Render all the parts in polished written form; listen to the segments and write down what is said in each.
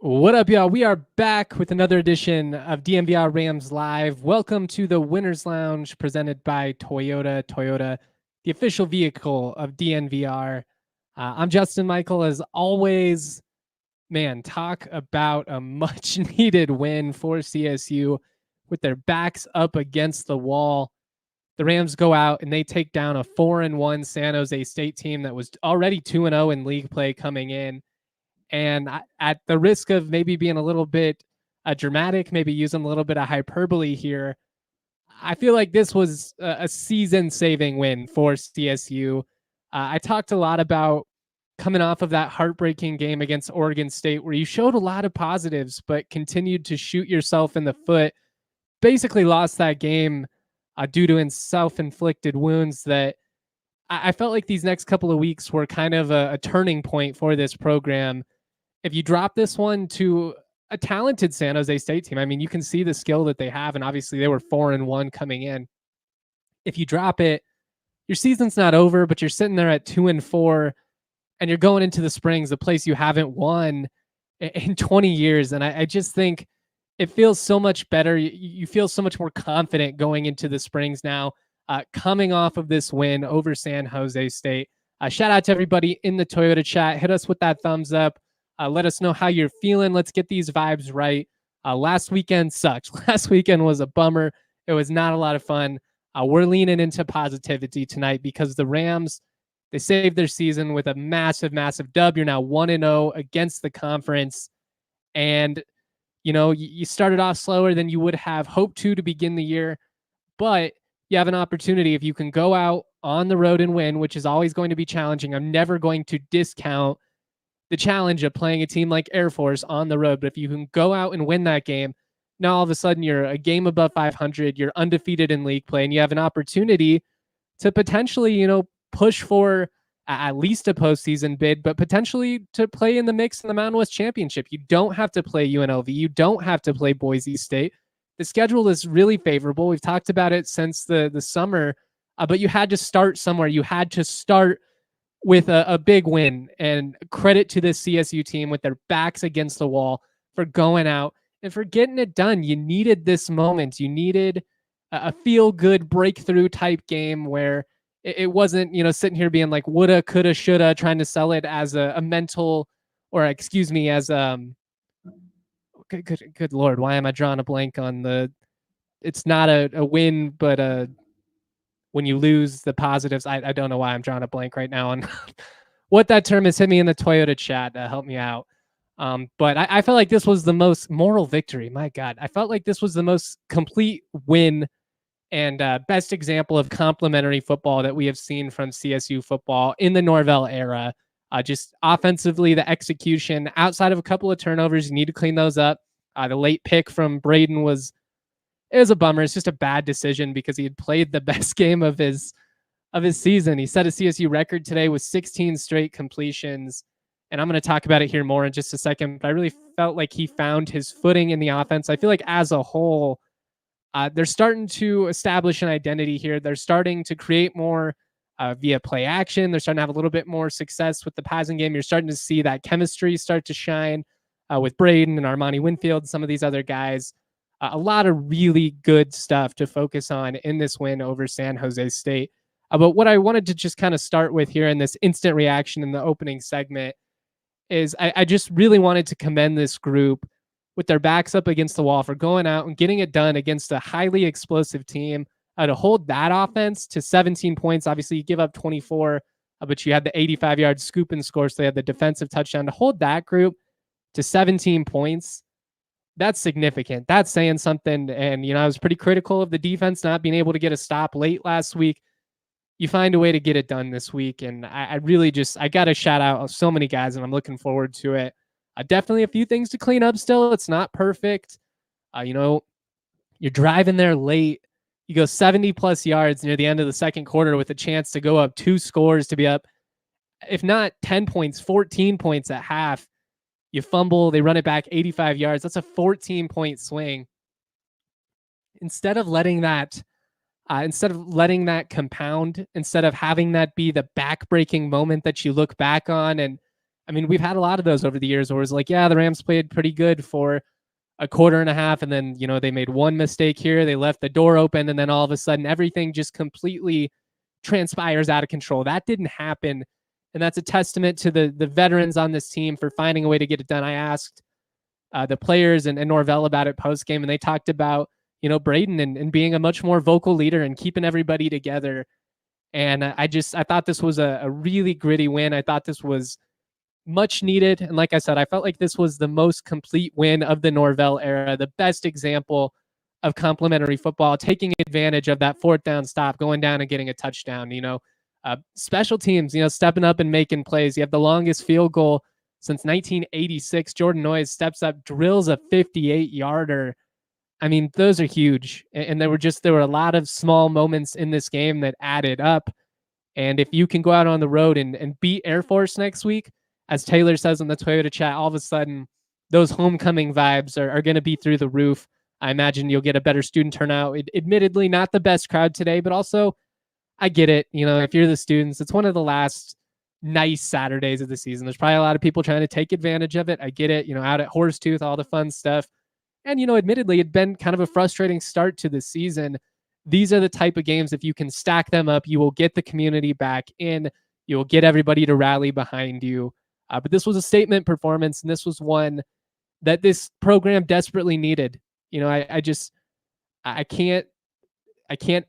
What up, y'all? We are back with another edition of DNVR Rams Live. Welcome to the Winners Lounge presented by Toyota. Toyota, the official vehicle of DNVR. I'm Justin Michael. As always, man, talk about a much-needed win for CSU with their backs up against the wall. The Rams go out and they take down a 4-1 San Jose State team that was already 2-0 in league play coming in. And at the risk of maybe being a little bit dramatic, maybe using a little bit of hyperbole here, I feel like this was a season-saving win for CSU. I talked a lot about coming off of that heartbreaking game against Oregon State where you showed a lot of positives but continued to shoot yourself in the foot, basically lost that game due to self-inflicted wounds that I felt like these next couple of weeks were kind of a turning point for this program. If you drop this one to a talented San Jose State team, I mean, you can see the skill that they have, and obviously they were 4-1 coming in. If you drop it, your season's not over, but you're sitting there at 2-4, and you're going into the Springs, a place you haven't won in 20 years. And I just think it feels so much better. You feel so much more confident going into the Springs now, coming off of this win over San Jose State. Shout out to everybody in the Toyota chat. Hit us with that thumbs up. Let us know how you're feeling. Let's get these vibes right. Last weekend sucked. Last weekend was a bummer. It was not a lot of fun. We're leaning into positivity tonight because the Rams, they saved their season with a massive, massive dub. You're now 1-0 against the conference. And, you know, you started off slower than you would have hoped to begin the year. But you have an opportunity if you can go out on the road and win, which is always going to be challenging. I'm never going to discount the challenge of playing a team like Air Force on the road. But if you can go out and win that game, now all of a sudden you're a game above 500, you're undefeated in league play, and you have an opportunity to potentially, you know, push for at least a postseason bid, but potentially to play in the mix in the Mountain West Championship. You don't have to play UNLV. You don't have to play Boise State. The schedule is really favorable. We've talked about it since the summer, but you had to start somewhere. You had to start with a big win, and credit to this CSU team with their backs against the wall for going out and for getting it done. You needed this moment. You needed a feel-good breakthrough type game where it wasn't, you know, sitting here being like woulda, coulda, shoulda, trying to sell it as a mental, or excuse me, as good Lord, why am I drawing a blank on the, it's not a win, but when you lose the positives, I don't know why I'm drawing a blank right now on what that term is. Hit me in the Toyota chat to help me out. But I felt like this was the most moral victory. My God, I felt like this was the most complete win and best example of complementary football that we have seen from CSU football in the Norvell era. Just offensively, the execution, outside of a couple of turnovers, you need to clean those up. The late pick from Brayden was a bummer. It's just a bad decision because he had played the best game of his season. He set a CSU record today with 16 straight completions, and I'm going to talk about it here more in just a second. But I really felt like he found his footing in the offense. I feel like as a whole, they're starting to establish an identity here. They're starting to create more via play action. They're starting to have a little bit more success with the passing game. You're starting to see that chemistry start to shine with Brayden and Armani Winfield, some of these other guys. A lot of really good stuff to focus on in this win over San Jose State. But what I wanted to just kind of start with here in this instant reaction in the opening segment is I just really wanted to commend this group with their backs up against the wall for going out and getting it done against a highly explosive team. To hold that offense to 17 points, obviously you give up 24, but you had the 85-yard scoop and score, so they had the defensive touchdown. To hold that group to 17 points, that's significant. That's saying something. And, you know, I was pretty critical of the defense not being able to get a stop late last week. You find a way to get it done this week. And I really just, I got to shout out so many guys, and I'm looking forward to it. Definitely a few things to clean up still. It's not perfect. You're driving there late. You go 70 plus yards near the end of the second quarter with a chance to go up 2 scores, to be up, if not 10 points, 14 points at half. You fumble, they run it back 85 yards. That's a 14-point swing. Instead of letting that compound, instead of having that be the back-breaking moment that you look back on, and I mean, we've had a lot of those over the years where it's like, yeah, the Rams played pretty good for a quarter and a half, and then, they made one mistake here, they left the door open, and then all of a sudden everything just completely transpires out of control. That didn't happen, and that's a testament to the veterans on this team for finding a way to get it done. I asked the players and Norvell about it post-game, and they talked about, Brayden and being a much more vocal leader and keeping everybody together. And I thought this was a really gritty win. I thought this was much needed. And like I said, I felt like this was the most complete win of the Norvell era, the best example of complementary football, taking advantage of that 4th down stop, going down and getting a touchdown. Special teams, stepping up and making plays. You have the longest field goal since 1986. Jordan Noyes steps up, drills a 58-yarder. I mean, those are huge. And there were a lot of small moments in this game that added up. And if you can go out on the road and beat Air Force next week, as Taylor says in the Toyota chat, all of a sudden those homecoming vibes are going to be through the roof. I imagine you'll get a better student turnout. Admittedly, not the best crowd today, but also I get it. If you're the students, it's one of the last nice Saturdays of the season. There's probably a lot of people trying to take advantage of it. I get it. Out at Horsetooth, all the fun stuff. And, admittedly, it'd been kind of a frustrating start to the season. These are the type of games, if you can stack them up, you will get the community back in. You will get everybody to rally behind you. But this was a statement performance, and this was one that this program desperately needed. I can't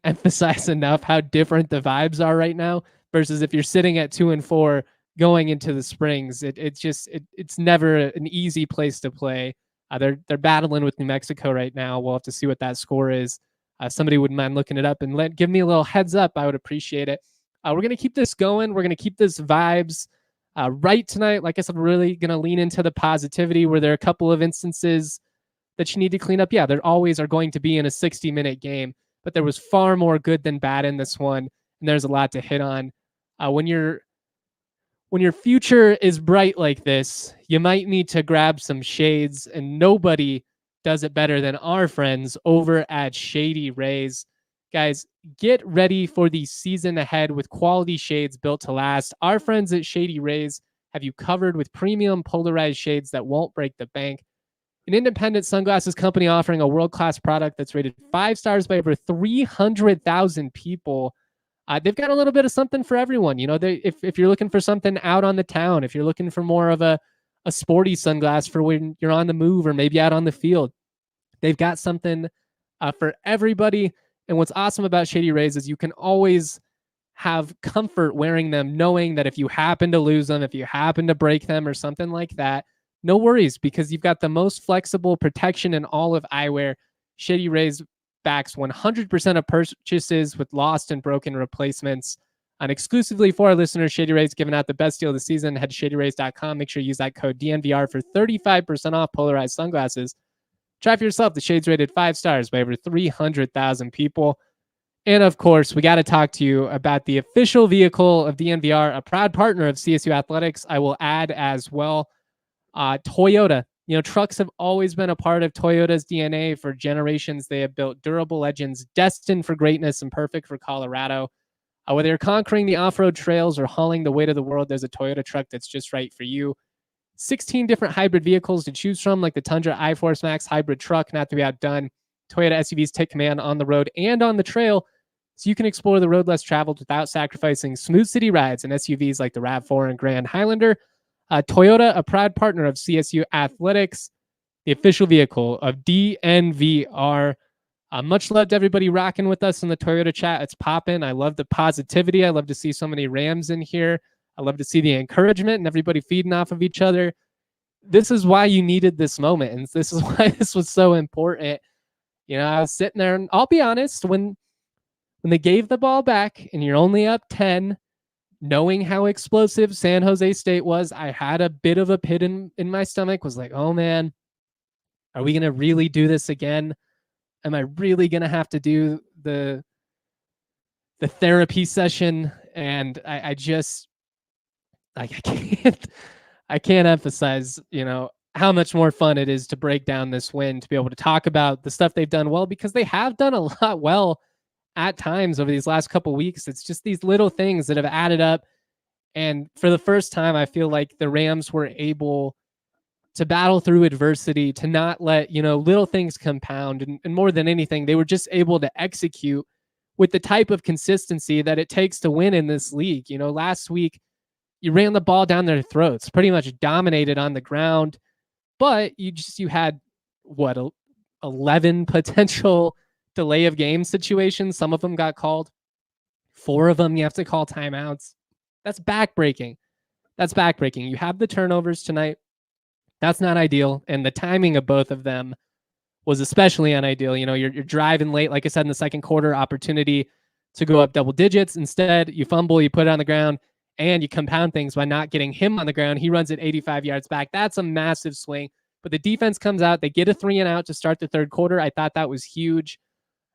emphasize enough how different the vibes are right now versus if you're sitting at 2-4 going into the Springs. It's never an easy place to play. They're battling with New Mexico right now. We'll have to see what that score is. Somebody wouldn't mind looking it up and give me a little heads up. I would appreciate it. We're going to keep this going. We're going to keep this vibes right tonight. Like I said, we're really going to lean into the positivity where there are a couple of instances that you need to clean up. Yeah, there always are going to be in a 60-minute game, but there was far more good than bad in this one, and there's a lot to hit on. When your future is bright like this, you might need to grab some shades, and nobody does it better than our friends over at Shady Rays. Guys, get ready for the season ahead with quality shades built to last. Our friends at Shady Rays have you covered with premium polarized shades that won't break the bank. An independent sunglasses company offering a world-class product that's rated 5 stars by over 300,000 people. They've got a little bit of something for everyone. If you're looking for something out on the town, if you're looking for more of a sporty sunglass for when you're on the move or maybe out on the field, they've got something for everybody. And what's awesome about Shady Rays is you can always have comfort wearing them, knowing that if you happen to lose them, if you happen to break them or something like that, no worries, because you've got the most flexible protection in all of eyewear. Shady Rays backs 100% of purchases with lost and broken replacements. And exclusively for our listeners, Shady Rays giving out the best deal of the season. Head to shadyrays.com. Make sure you use that code DNVR for 35% off polarized sunglasses. Try for yourself. The shades rated 5 stars by over 300,000 people. And of course, we got to talk to you about the official vehicle of DNVR, a proud partner of CSU Athletics. I will add as well, Toyota. Trucks have always been a part of Toyota's DNA for generations. They have built durable legends destined for greatness and perfect for Colorado. Whether you're conquering the off-road trails or hauling the weight of the world, there's a Toyota truck that's just right for you. 16 different hybrid vehicles to choose from, like the Tundra iForce Max hybrid truck, not to be outdone. Toyota SUVs take command on the road and on the trail, so you can explore the road less traveled without sacrificing smooth city rides in SUVs like the RAV4 and Grand Highlander. Toyota, a proud partner of CSU Athletics, the official vehicle of DNVR. Much love to everybody rocking with us in the Toyota chat. It's popping. I love the positivity. I love to see so many Rams in here. I love to see the encouragement and everybody feeding off of each other. This is why you needed this moment, and this is why this was so important. I was sitting there, and I'll be honest, when they gave the ball back and you're only up 10, knowing how explosive San Jose State was, I had a bit of a pit in my stomach, was like, oh man, are we going to really do this again? Am I really going to have to do the therapy session? And I just, I can't emphasize, how much more fun it is to break down this win, to be able to talk about the stuff they've done well, because they have done a lot well at times over these last couple weeks. It's just these little things that have added up. And for the first time, I feel like the Rams were able to battle through adversity, to not let, little things compound. And more than anything, they were just able to execute with the type of consistency that it takes to win in this league. Last week, you ran the ball down their throats, pretty much dominated on the ground, but you had 11 potential delay of game situations. Some of them got called. 4 of them you have to call timeouts. That's backbreaking. You have the turnovers tonight. That's not ideal. And the timing of both of them was especially unideal. You're driving late, like I said, in the second quarter, opportunity to go up double digits. Instead, you fumble, you put it on the ground, and you compound things by not getting him on the ground. He runs it 85 yards back. That's a massive swing. But the defense comes out. They get a 3-and-out to start the third quarter. I thought that was huge.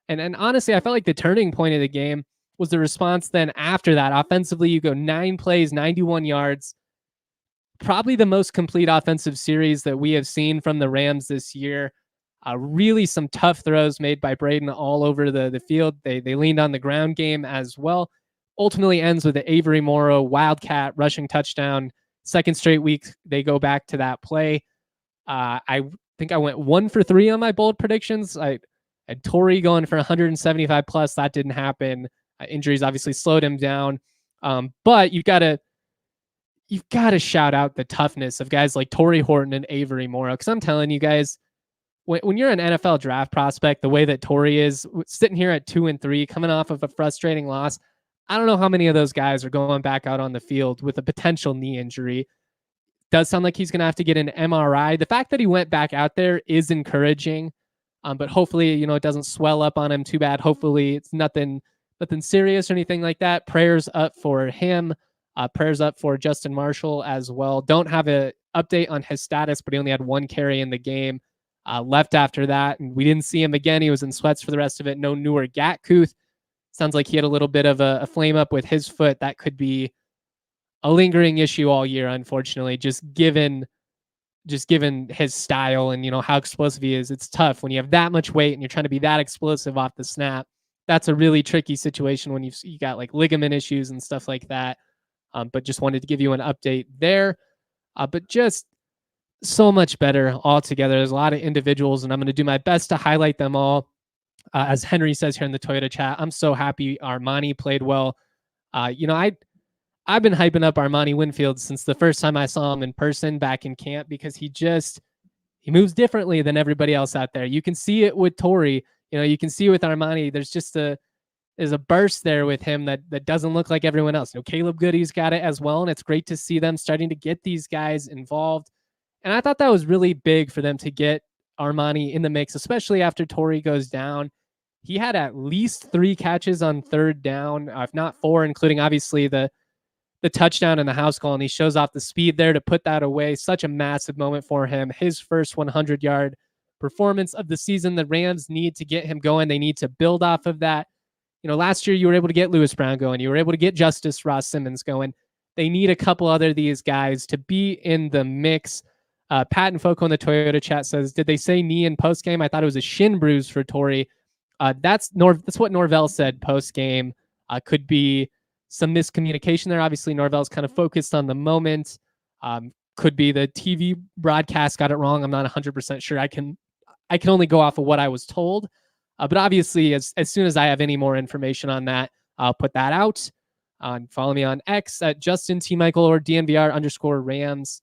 And honestly, I felt like the turning point of the game was the response then after that. Offensively, you go 9 plays, 91 yards. Probably the most complete offensive series that we have seen from the Rams this year. Really some tough throws made by Brayden all over the field. They leaned on the ground game as well. Ultimately ends with the Avery Morrow Wildcat rushing touchdown. Second straight week, they go back to that play. I think I went 1 for 3 on my bold predictions. I had Torrey going for 175 plus. That didn't happen. Injuries obviously slowed him down. But you've got to shout out the toughness of guys like Torrey Horton and Avery Morrow. Because I'm telling you guys, when you're an NFL draft prospect, the way that Torrey is, sitting here at 2-3, coming off of a frustrating loss, I don't know how many of those guys are going back out on the field with a potential knee injury. Does sound like he's going to have to get an MRI. The fact that he went back out there is encouraging, but hopefully, it doesn't swell up on him too bad. Hopefully it's nothing serious or anything like that. Prayers up for him. Prayers up for Justin Marshall as well. Don't have an update on his status, but he only had 1 carry in the game. Left after that, and we didn't see him again. He was in sweats for the rest of it. No newer Gatkuth. Sounds like he had a little bit of a flame up with his foot. That could be a lingering issue all year, unfortunately, just given his style and, how explosive he is. It's tough when you have that much weight and you're trying to be that explosive off the snap. That's a really tricky situation when you got like ligament issues and stuff like that. But just wanted to give you an update there. But just so much better altogether. There's a lot of individuals, and I'm going to do my best to highlight them all. As Henry says here in the Toyota chat, I'm so happy Armani played well. I've been hyping up Armani Winfield since the first time I saw him in person back in camp, because he moves differently than everybody else out there. You can see it with Torrey. You can see with Armani, there's a burst there with him that doesn't look like everyone else. Caleb Goody's got it as well, and it's great to see them starting to get these guys involved. And I thought that was really big for them to get Armani in the mix, especially after Torrey goes down. He had at least 3 catches on third down, if not 4, including obviously the touchdown and the house call, and he shows off the speed there to put that away. Such a massive moment for him. His first 100-yard performance of the season. The Rams need to get him going. They need to build off of that. Last year you were able to get Lewis Brown going. You were able to get Justice Ross Simmons going. They need a couple other of these guys to be in the mix. Pat and Foco in the Toyota chat says, did they say knee in postgame? I thought it was a shin bruise for Torrey. That's what Norvell said postgame. Could be some miscommunication there. Obviously, Norvell's kind of focused on the moment. Could be the TV broadcast got it wrong. I'm not 100% sure. I can only go off of what I was told. But obviously, as soon as I have any more information on that, I'll put that out. Follow me on X at Justin T. Michael or DNVR_Rams.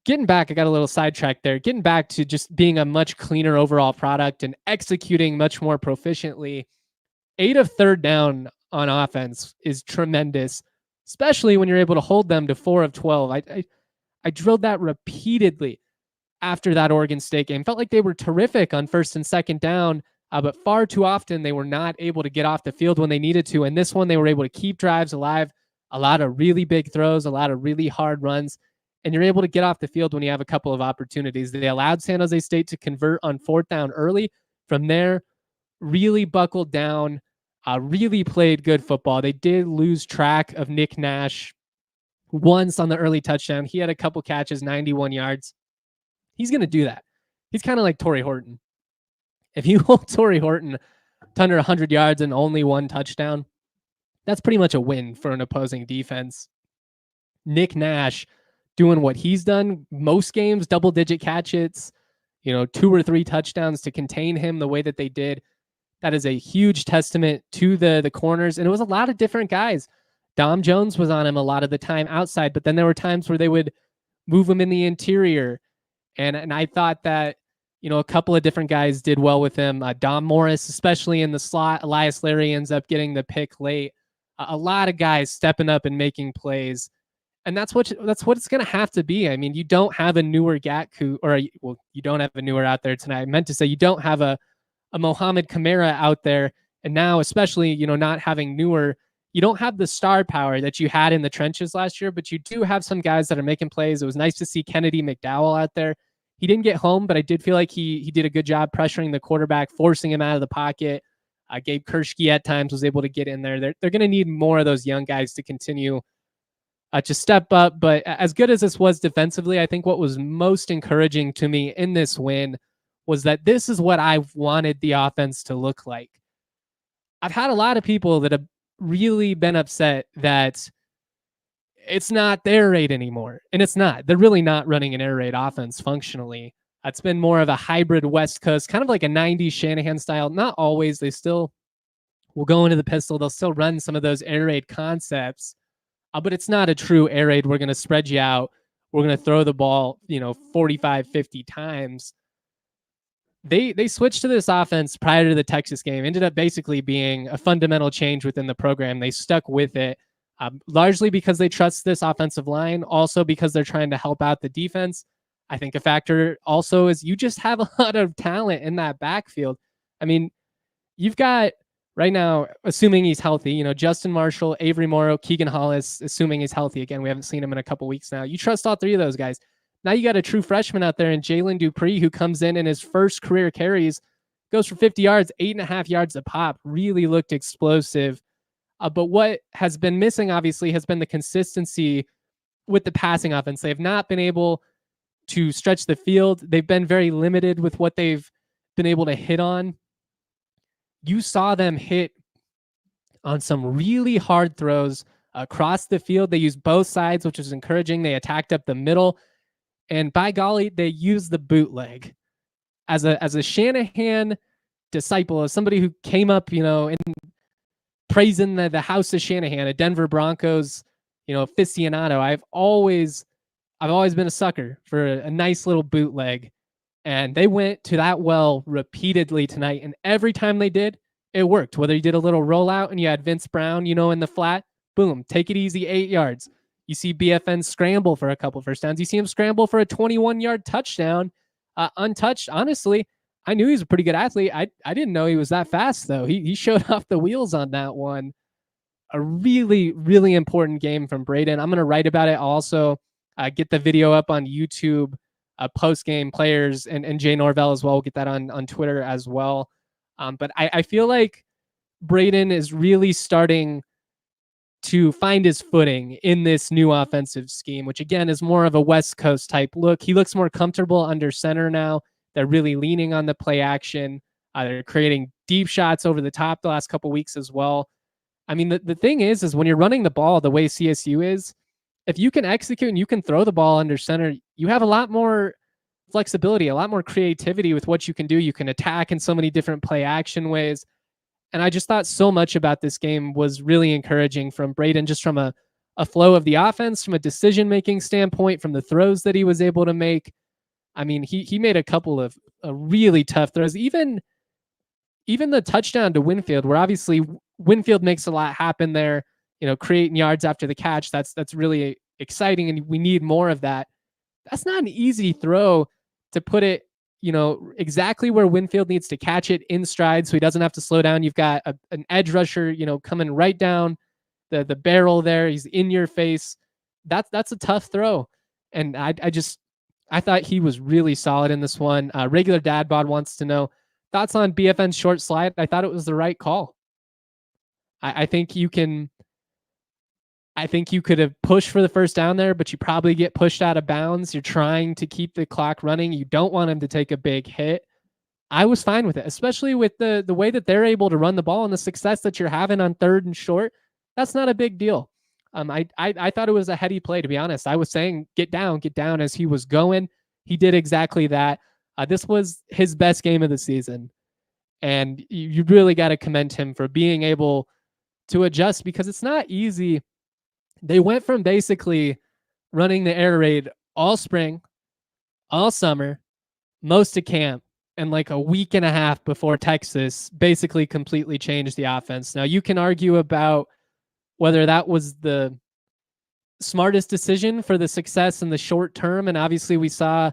Getting back, I got a little sidetracked there. Getting back to just being a much cleaner overall product and executing much more proficiently. 8 of third down on offense is tremendous, especially when you're able to hold them to 4 of 12. I drilled that repeatedly after that Oregon State game. Felt like they were terrific on first and second down. But far too often they were not able to get off the field when they needed to. And this one, they were able to keep drives alive, a lot of really big throws, a lot of really hard runs. And you're able to get off the field when you have a couple of opportunities. They allowed San Jose State to convert on 4th down early. From there, really buckled down, really played good football. They did lose track of Nick Nash once on the early touchdown. He had a couple catches, 91 yards. He's going to do that. He's kind of like Torrey Horton. If you hold Torrey Horton to under 100 yards and only one touchdown, that's pretty much a win for an opposing defense. Nick Nash doing what he's done most games, double-digit catches, 2 or 3 touchdowns to contain him the way that they did. That is a huge testament to the corners. And it was a lot of different guys. Dom Jones was on him a lot of the time outside, but then there were times where they would move him in the interior. And I thought that, a couple of different guys did well with him. Dom Morris, especially in the slot. Elias Larry ends up getting the pick late. A lot of guys stepping up and making plays. And that's what it's going to have to be. I mean, you don't have a newer Gatku, you don't have a newer out there tonight. I meant to say you don't have a Mohamed Kamara out there. And now, especially, not having newer, you don't have the star power that you had in the trenches last year, but you do have some guys that are making plays. It was nice to see Kennedy McDowell out there. He didn't get home, but I did feel like he did a good job pressuring the quarterback, forcing him out of the pocket. Gabe Kershke at times was able to get in there. They're going to need more of those young guys to continue to step up. But as good as this was defensively, I think what was most encouraging to me in this win was that this is what I've wanted the offense to look like. I've had a lot of people that have really been upset that it's not the air raid anymore. And it's not. They're really not running an air raid offense functionally. It's been more of a hybrid West Coast, kind of like a 90s Shanahan style. Not always. They still will go into the pistol. They'll still run some of those air raid concepts. But it's not a true air raid. We're going to spread you out. We're going to throw the ball, 45, 50 times. They switched to this offense prior to the Texas game. Ended up basically being a fundamental change within the program. They stuck with it. Largely because they trust this offensive line, also because they're trying to help out the defense. I think a factor also is you just have a lot of talent in that backfield. I mean, you've got right now, assuming he's healthy, Justin Marshall, Avery Morrow, Keegan Hollis, assuming he's healthy. Again, we haven't seen him in a couple weeks now. You trust all 3 of those guys. Now you got a true freshman out there in Jalen Dupree, who comes in his first career carries, goes for 50 yards, 8.5 yards a pop, really looked explosive. But what has been missing, obviously, has been the consistency with the passing offense. They have not been able to stretch the field. They've been very limited with what they've been able to hit on. You saw them hit on some really hard throws across the field. They used both sides, which was encouraging. They attacked up the middle. And by golly, they used the bootleg. As a Shanahan disciple, as somebody who came up, in praising the house of Shanahan, a Denver Broncos, aficionado. I've always been a sucker for a nice little bootleg, and they went to that well repeatedly tonight. And every time they did, it worked. Whether you did a little rollout and you had Vince Brown, in the flat, boom, take it easy, 8 yards. You see BFN scramble for a couple first downs. You see him scramble for a 21-yard touchdown, untouched. Honestly, I knew he was a pretty good athlete. I didn't know he was that fast, though. He showed off the wheels on that one. A really, really important game from Brayden. I'm going to write about it. I'll also get the video up on YouTube, post-game players, and Jay Norvell as well. We'll get that on Twitter as well. But I feel like Brayden is really starting to find his footing in this new offensive scheme, which, again, is more of a West Coast type look. He looks more comfortable under center now. They're really leaning on the play action. They're creating deep shots over the top the last couple weeks as well. I mean, the thing is when you're running the ball the way CSU is, if you can execute and you can throw the ball under center, you have a lot more flexibility, a lot more creativity with what you can do. You can attack in so many different play action ways. And I just thought so much about this game was really encouraging from Brayden, just from a flow of the offense, from a decision-making standpoint, from the throws that he was able to make. I mean, he made a couple of really tough throws. Even the touchdown to Winfield, where obviously Winfield makes a lot happen there, creating yards after the catch. That's really exciting, and we need more of that. That's not an easy throw to put it exactly where Winfield needs to catch it in stride so he doesn't have to slow down. You've got an edge rusher, coming right down the barrel there. He's in your face. That's a tough throw. And I thought he was really solid in this one. Regular Dad Bod wants to know thoughts on BFN's short slide. I thought it was the right call. I think you could have pushed for the first down there, but you probably get pushed out of bounds. You're trying to keep the clock running. You don't want him to take a big hit. I was fine with it, especially with the way that they're able to run the ball and the success that you're having on 3rd and short. That's not a big deal. I thought it was a heady play, to be honest. I was saying, get down as he was going. He did exactly that. This was his best game of the season. And you really got to commend him for being able to adjust, because it's not easy. They went from basically running the air raid all spring, all summer, most of camp, and like a week and a half before Texas basically completely changed the offense. Now, you can argue about whether that was the smartest decision for the success in the short term. And obviously we saw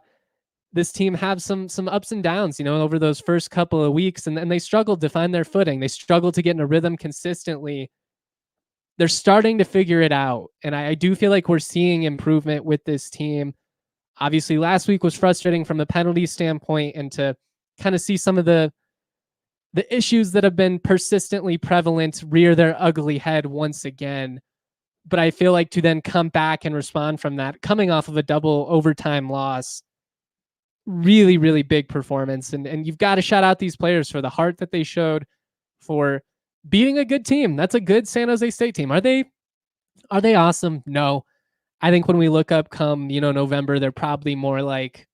this team have some ups and downs, over those first couple of weeks, and they struggled to find their footing. They struggled to get in a rhythm consistently. They're starting to figure it out. And I do feel like we're seeing improvement with this team. Obviously, last week was frustrating from a penalty standpoint, and to kind of see some of the issues that have been persistently prevalent rear their ugly head once again. But I feel like to then come back and respond from that, coming off of a double overtime loss, really, really big performance. And you've got to shout out these players for the heart that they showed, for beating a good team. That's a good San Jose State team. Are they awesome? No. I think when we look up come, November, they're probably more like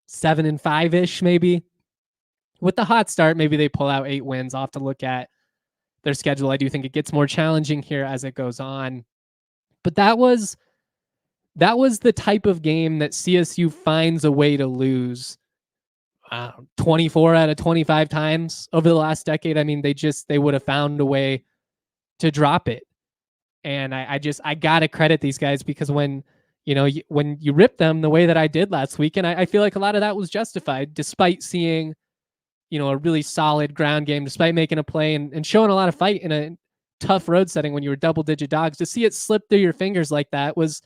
7-5-ish, maybe. With the hot start, maybe they pull out 8 wins. I'll have to look at their schedule. I do think it gets more challenging here as it goes on. But that was the type of game that CSU finds a way to lose 24 out of 25 times over the last decade. I mean, they would have found a way to drop it. And I got to credit these guys, because when you rip them the way that I did last week, and I feel like a lot of that was justified, despite seeing, a really solid ground game, despite making a play and showing a lot of fight in a tough road setting when you were double-digit dogs. To see it slip through your fingers like that was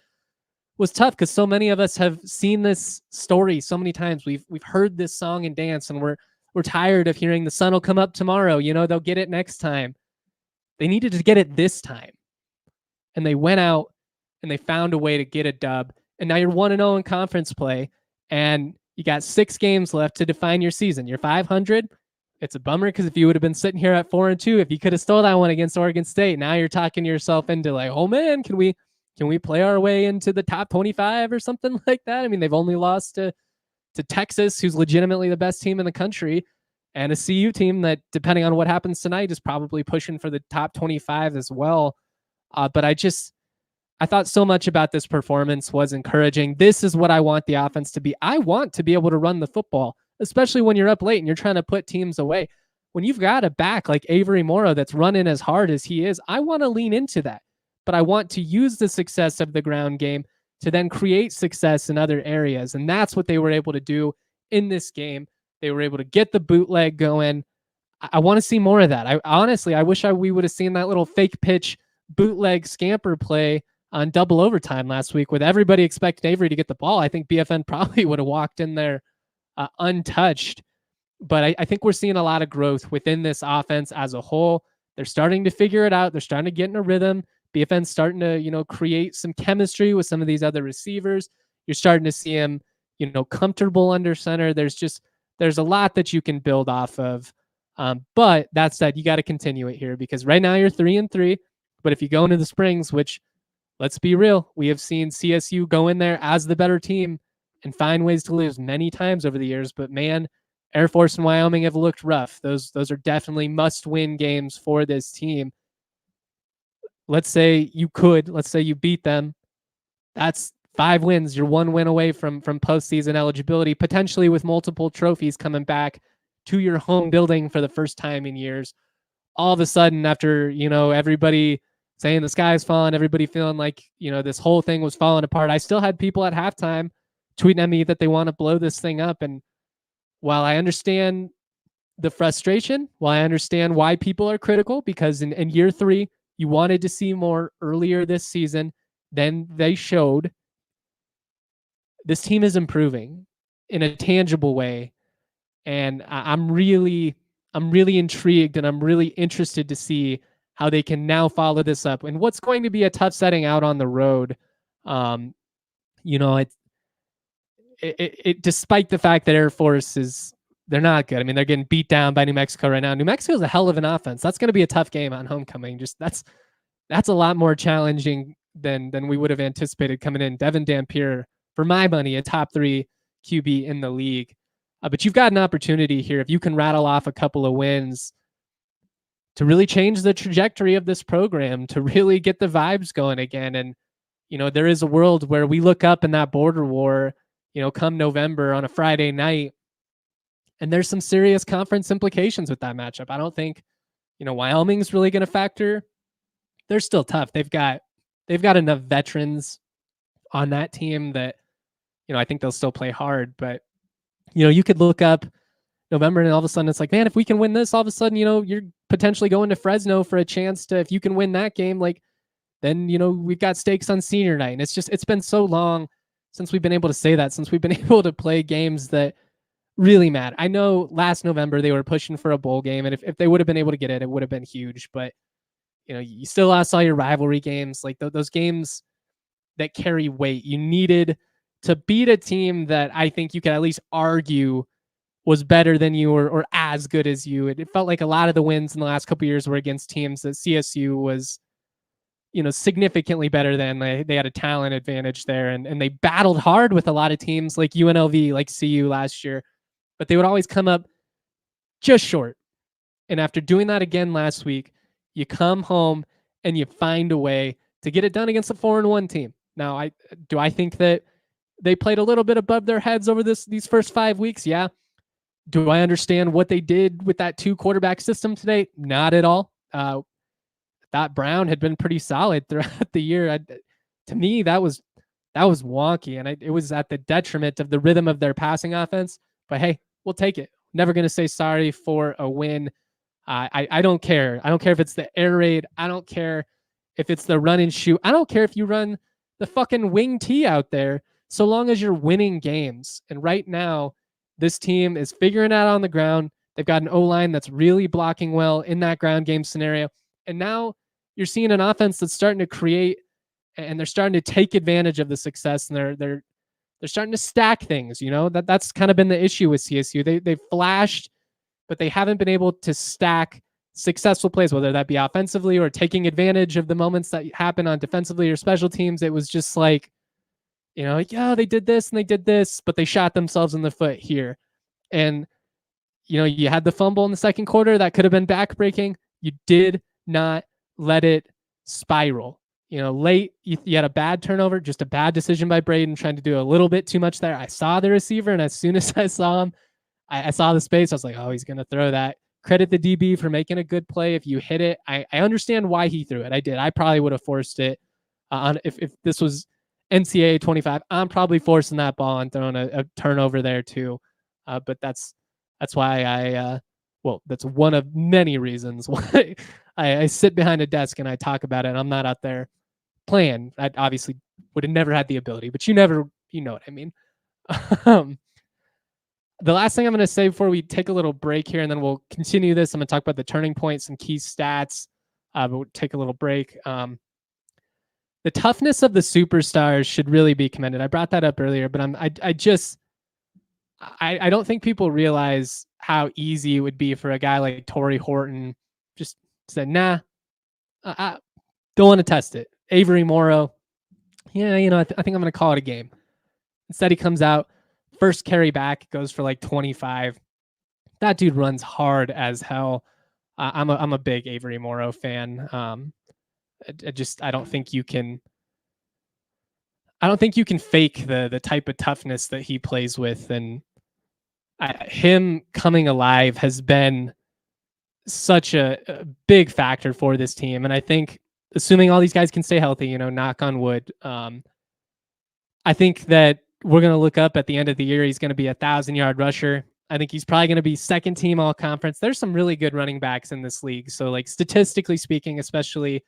tough, because so many of us have seen this story so many times. We've heard this song and dance, and we're tired of hearing the sun will come up tomorrow. They'll get it next time. They needed to get it this time. And they went out and they found a way to get a dub. And now you're 1-0 in conference play, and you got 6 games left to define your season. You're 500. It's a bummer, because if you would have been sitting here at 4-2, if you could have stole that one against Oregon State, now you're talking yourself into like, oh man, can we play our way into the top 25 or something like that? I mean, they've only lost to Texas, who's legitimately the best team in the country, and a CU team that, depending on what happens tonight, is probably pushing for the top 25 as well. But I thought so much about this performance was encouraging. This is what I want the offense to be. I want to be able to run the football, especially when you're up late and you're trying to put teams away. When you've got a back like Avery Morrow that's running as hard as he is, I want to lean into that. But I want to use the success of the ground game to then create success in other areas. And that's what they were able to do in this game. They were able to get the bootleg going. I want to see more of that. I wish we would have seen that little fake pitch bootleg scamper play on double overtime last week, with everybody expecting Avery to get the ball. I think BFN probably would have walked in there untouched. But I think we're seeing a lot of growth within this offense as a whole. They're starting to figure it out. They're starting to get in a rhythm. BFN's starting to, create some chemistry with some of these other receivers. You're starting to see him, comfortable under center. There's a lot that you can build off of. But that said, you got to continue it here, because right now you're 3-3. But if you go into the Springs, which, let's be real, we have seen CSU go in there as the better team and find ways to lose many times over the years. But man, Air Force and Wyoming have looked rough. Those are definitely must-win games for this team. Let's say you beat them. That's 5 wins. You're 1 win away from postseason eligibility, potentially with multiple trophies coming back to your home building for the first time in years. All of a sudden, after, everybody saying the sky's falling, everybody feeling like, this whole thing was falling apart, I still had people at halftime tweeting at me that they want to blow this thing up. And while I understand the frustration, while I understand why people are critical, because in year 3, you wanted to see more earlier this season than they showed, this team is improving in a tangible way. And I'm really intrigued, and I'm really interested to see how they can now follow this up and what's going to be a tough setting out on the road. You know, it despite the fact that Air Force they're not good. I mean, they're getting beat down by New Mexico right now. New Mexico's a hell of an offense. That's going to be a tough game on homecoming. Just that's a lot more challenging than we would have anticipated coming in. Devin Dampier, for my money, a top 3 QB in the league. But you've got an opportunity here, if you can rattle off a couple of wins, to really change the trajectory of this program, to really get the vibes going again. And, you know, there is a world where we look up in that border war, you know, come November on a Friday night, and there's some serious conference implications with that matchup. I don't think, you know, Wyoming's really going to factor. They're still tough. They've got enough veterans on that team that, you know, I think they'll still play hard. But, you know, you could look up November and all of a sudden it's like, man, if we can win this, all of a sudden, you know, you're potentially going to Fresno for a chance to, if you can win that game, like, then, you know, we've got stakes on senior night. And it's been so long since we've been able to say that, since we've been able to play games that really matter. I know last November they were pushing for a bowl game, and if they would have been able to get it, it would have been huge. But, you know, you still lost all your rivalry games, like those games that carry weight. You needed to beat a team that I think you could at least argue was better than you or as good as you. It felt like a lot of the wins in the last couple of years were against teams that CSU was, you know, significantly better than. They had a talent advantage there, and they battled hard with a lot of teams like UNLV, like CU last year, but they would always come up just short. And after doing that again last week, you come home and you find a way to get it done against a 4-1 team. Now, I think that they played a little bit above their heads over these first 5 weeks? Yeah. Do I understand what they did with that 2-quarterback system today? Not at all. Thought Brown had been pretty solid throughout the year. To me, that was wonky, and it was at the detriment of the rhythm of their passing offense. But hey, we'll take it. Never going to say sorry for a win. I don't care. I don't care if it's the air raid. I don't care if it's the run and shoot. I don't care if you run the fucking wing tee out there, so long as you're winning games. And right now, this team is figuring it out on the ground. They've got an O-line that's really blocking well in that ground game scenario. And now you're seeing an offense that's starting to create, and they're starting to take advantage of the success, and they're starting to stack things. You know, that's kind of been the issue with CSU. They've flashed, but they haven't been able to stack successful plays, whether that be offensively or taking advantage of the moments that happen on defensively or special teams. It was just like, you know, yeah, they did this and they did this, but they shot themselves in the foot here. And, you know, you had the fumble in the second quarter that could have been backbreaking. You did not let it spiral. You know, late, you had a bad turnover, just a bad decision by Brayden, trying to do a little bit too much there. I saw the receiver, and as soon as I saw him, I saw the space. I was like, oh, he's going to throw that. Credit the DB for making a good play. If you hit it, I understand why he threw it. I did. I probably would have forced it. If this was NCAA 25, I'm probably forcing that ball and throwing a turnover there too. But that's why that's one of many reasons why I sit behind a desk and I talk about it, and I'm not out there playing. I obviously would have never had the ability, but you know what I mean. The last thing I'm going to say before we take a little break here, and then we'll continue this, I'm going to talk about the turning points and key stats, but we'll take a little break. The toughness of the superstars should really be commended. I brought that up earlier, but I don't think people realize how easy it would be for a guy like Torrey Horton just said, nah, I don't want to test it. Avery Morrow, yeah, you know, I think I'm going to call it a game. Instead, he comes out, first carry back, goes for like 25. That dude runs hard as hell. I'm a big Avery Morrow fan. I don't think you can fake the type of toughness that he plays with, and him coming alive has been such a big factor for this team. And I think, assuming all these guys can stay healthy, you know, knock on wood, I think that we're going to look up at the end of the year, he's going to be a 1,000-yard rusher. I think he's probably going to be second team all conference. There's some really good running backs in this league. So like statistically speaking, especially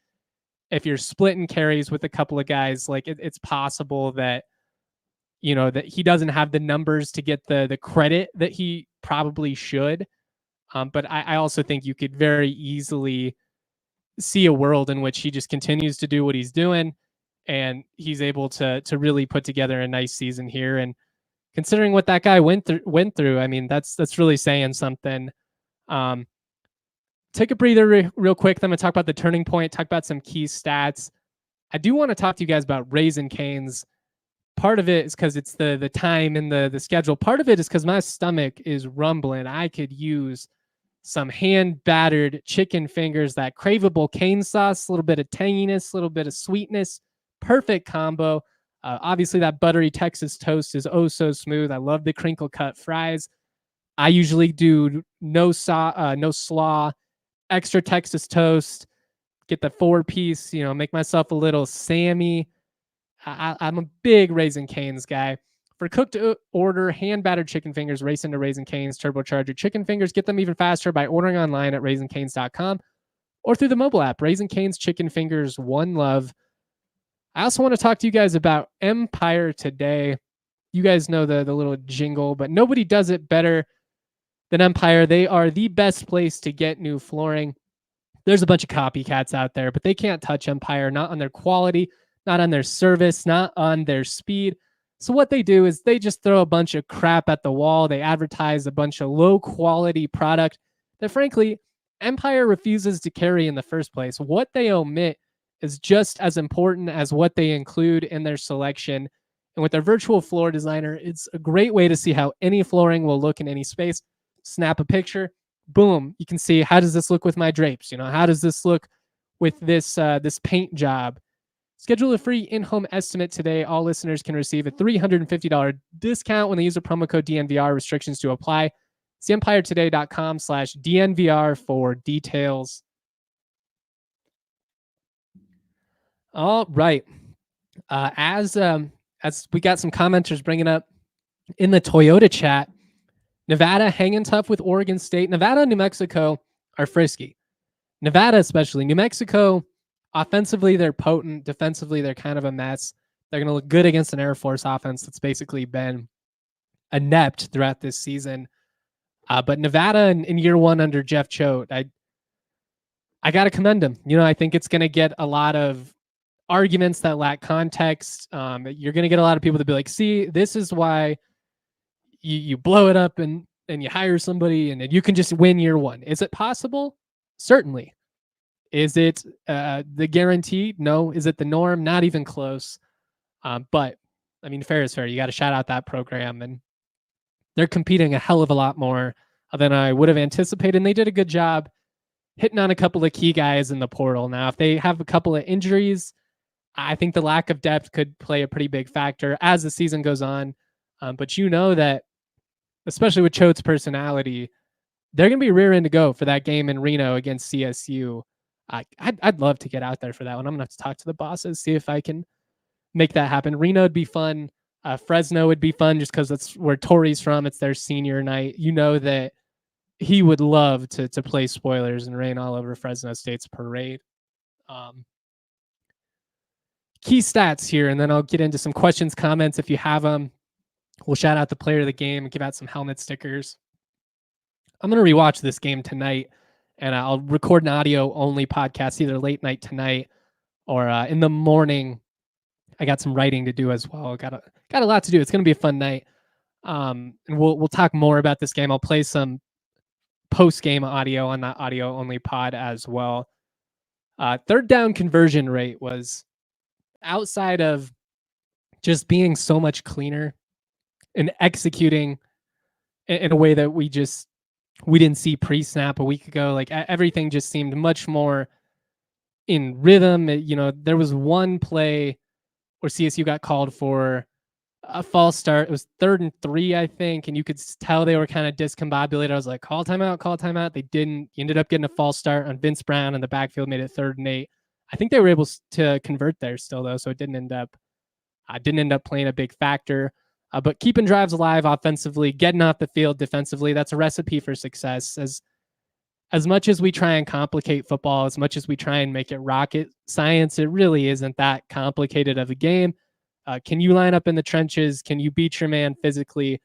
if you're splitting carries with a couple of guys, like it's possible that, that he doesn't have the numbers to get the credit that he probably should. But I also think you could very easily see a world in which he just continues to do what he's doing and he's able to really put together a nice season here. And considering what that guy went through, I mean, that's really saying something. Take a breather real quick. Then I'm going to talk about the turning point, talk about some key stats. I do want to talk to you guys about Raising Cane's. Part of it is because it's the time and the schedule. Part of it is because my stomach is rumbling. I could use some hand-battered chicken fingers, that craveable cane sauce, a little bit of tanginess, a little bit of sweetness. Perfect combo. Obviously, that buttery Texas toast is oh so smooth. I love the crinkle-cut fries. I usually do no slaw, extra Texas toast, get the 4-piece, make myself a little Sammy. I'm a big Raising Cane's guy. For cooked order, hand-battered chicken fingers, race into Raising Cane's turbocharger chicken fingers. Get them even faster by ordering online at raisingcanes.com or through the mobile app. Raising Cane's chicken fingers, one love. I also want to talk to you guys about Empire Today. You guys know the little jingle, but nobody does it better than Empire. They are the best place to get new flooring. There's a bunch of copycats out there, but they can't touch Empire, not on their quality, not on their service, not on their speed. So what they do is they just throw a bunch of crap at the wall. They advertise a bunch of low quality product that frankly Empire refuses to carry in the first place. What they omit is just as important as what they include in their selection. And with their virtual floor designer, it's a great way to see how any flooring will look in any space. Snap a picture, boom, you can see, how does this look with my drapes? How does this look with this paint job? Schedule a free in-home estimate today. All listeners can receive a $350 discount when they use a promo code DNVR. Restrictions to apply. See EmpireToday.com/DNVR for details. All right. As we got some commenters bringing up in the Toyota chat, Nevada hanging tough with Oregon State. Nevada and New Mexico are frisky. Nevada especially. New Mexico, offensively, they're potent. Defensively, they're kind of a mess. They're going to look good against an Air Force offense that's basically been inept throughout this season. But Nevada in year one under Jeff Choate, I got to commend him. I think it's going to get a lot of arguments that lack context. You're going to get a lot of people to be like, see, this is why you blow it up and you hire somebody and you can just win year one. Is it possible? Certainly. Is it the guarantee? No. Is it the norm? Not even close. But I mean, fair is fair. You got to shout out that program, and they're competing a hell of a lot more than I would have anticipated. And they did a good job hitting on a couple of key guys in the portal. Now, if they have a couple of injuries, I think the lack of depth could play a pretty big factor as the season goes on. But that, especially with Choate's personality, they're going to be rearing to go for that game in Reno against CSU. I'd love to get out there for that one. I'm going to have to talk to the bosses, see if I can make that happen. Reno would be fun. Fresno would be fun just because that's where Tori's from. It's their senior night. That he would love to play spoilers and rain all over Fresno State's parade. Key stats here, and then I'll get into some questions, comments if you have them. We'll shout out the player of the game and give out some helmet stickers. I'm going to rewatch this game tonight, and I'll record an audio-only podcast either late night tonight or in the morning. I got some writing to do as well. Got a lot to do. It's going to be a fun night. And we'll talk more about this game. I'll play some post-game audio on that audio-only pod as well. Third down conversion rate was, outside of just being so much cleaner and executing in a way that we didn't see pre-snap a week ago. Like everything just seemed much more in rhythm. There was one play where CSU got called for a false start. It was 3rd and 3, I think, and you could tell they were kind of discombobulated. I was like, call timeout. They didn't. You ended up getting a false start on Vince Brown, and the backfield made it 3rd and 8. I think they were able to convert there still, though, so it didn't end up playing a big factor. But keeping drives alive offensively, getting off the field defensively, that's a recipe for success. As much as we try and complicate football, as much as we try and make it rocket science, it really isn't that complicated of a game. Can you line up in the trenches? Can you beat your man physically?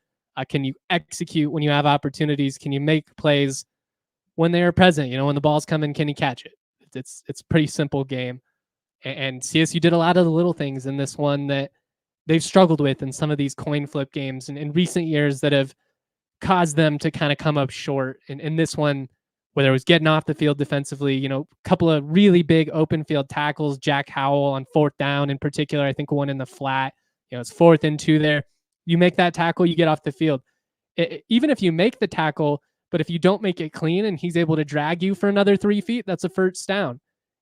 Can you execute when you have opportunities? Can you make plays when they are present? When the ball's coming, can you catch it? It's a pretty simple game. And CSU did a lot of the little things in this one that they've struggled with in some of these coin flip games in recent years that have caused them to kind of come up short. In this one, whether it was getting off the field defensively, a couple of really big open field tackles, Jack Howell on 4th down in particular, I think one in the flat, it's 4th and 2 there. You make that tackle, you get off the field. Even if you make the tackle, but if you don't make it clean and he's able to drag you for another 3 feet, that's a first down.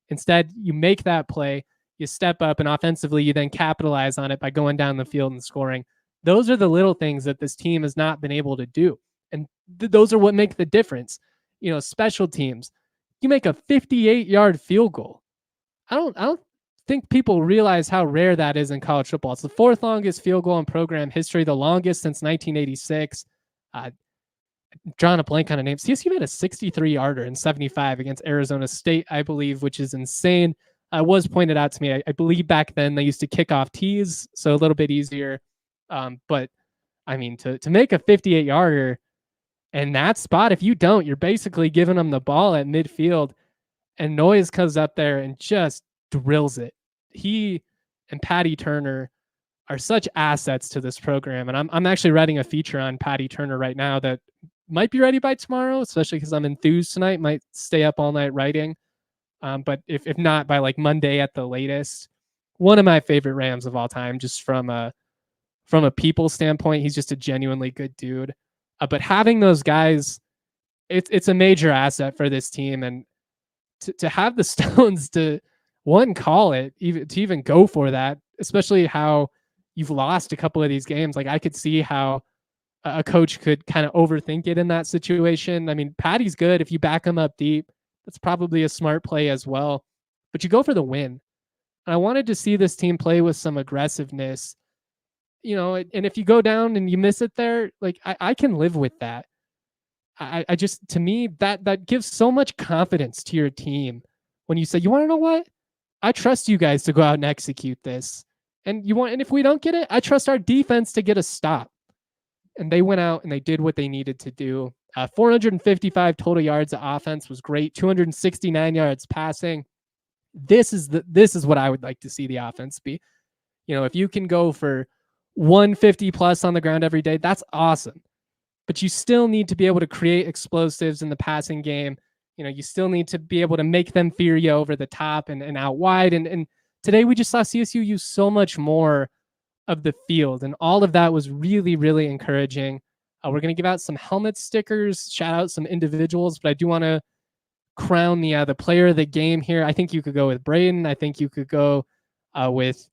Instead, you make that play, you step up, and offensively, you then capitalize on it by going down the field and scoring. Those are the little things that this team has not been able to do. And those are what make the difference. Special teams, you make a 58-yard field goal. I don't think people realize how rare that is in college football. It's the 4th longest field goal in program history, the longest since 1986. Drawing a blank on a name. CSU made a 63-yarder in 75 against Arizona State, I believe, which is insane. It was pointed out to me. I believe back then they used to kick off tees, so a little bit easier. But I mean, to make a 58-yarder in that spot, if you don't, you're basically giving them the ball at midfield, and Noyes comes up there and just drills it. He and Patty Turner are such assets to this program, and I'm actually writing a feature on Patty Turner right now that might be ready by tomorrow, especially because I'm enthused tonight. Might stay up all night writing, but if not, by like Monday at the latest. One of my favorite Rams of all time, just from a people standpoint. He's just a genuinely good dude. But having those guys, it's a major asset for this team, and to have the stones to call it, even go for that, especially how you've lost a couple of these games. Like, I could see how a coach could kind of overthink it in that situation. I mean, Patty's good. If you back him up deep, that's probably a smart play as well. But you go for the win. And I wanted to see this team play with some aggressiveness. And if you go down and you miss it there, like, I can live with that. I just, to me, that gives so much confidence to your team when you say, you want to know what? I trust you guys to go out and execute this. And if we don't get it, I trust our defense to get a stop. And they went out and they did what they needed to do. 455 total yards of offense was great. 269 yards passing. This is what I would like to see the offense be. If you can go for 150 plus on the ground every day, that's awesome. But you still need to be able to create explosives in the passing game. You still need to be able to make them fear you over the top and out wide. And today we just saw CSU use so much more of the field, and all of that was really, really encouraging. We're going to give out some helmet stickers, shout out some individuals, but I do want to crown the player of the game here. I think you could go with Brayden. I think you could go with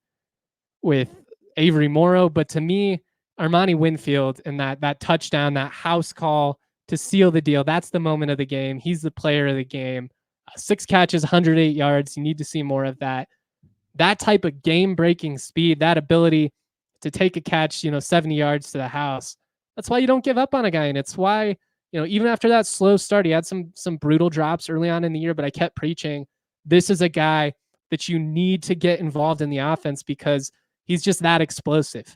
Avery Morrow. But to me, Armani Winfield and that touchdown, that house call to seal the deal, that's the moment of the game. He's the player of the game. 6 catches, 108 yards. You need to see more of that. That type of game-breaking speed, that ability to take a catch, 70 yards to the house. That's why you don't give up on a guy. And it's why, even after that slow start, he had some brutal drops early on in the year, but I kept preaching, this is a guy that you need to get involved in the offense because he's just that explosive.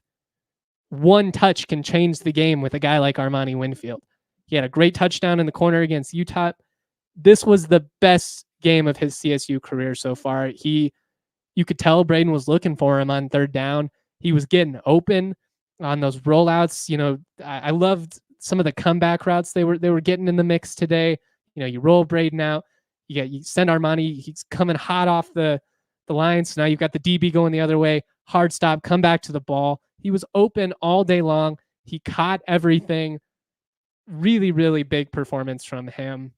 One touch can change the game with a guy like Armani Winfield. He had a great touchdown in the corner against Utah. This was the best game of his CSU career so far. You could tell Brayden was looking for him on 3rd down. He was getting open on those rollouts. I loved some of the comeback routes they were getting in the mix today. You roll Brayden out, you send Armani, he's coming hot off the line. So now you've got the DB going the other way, hard stop, come back to the ball. He was open all day long. He caught everything. Really, really big performance from him.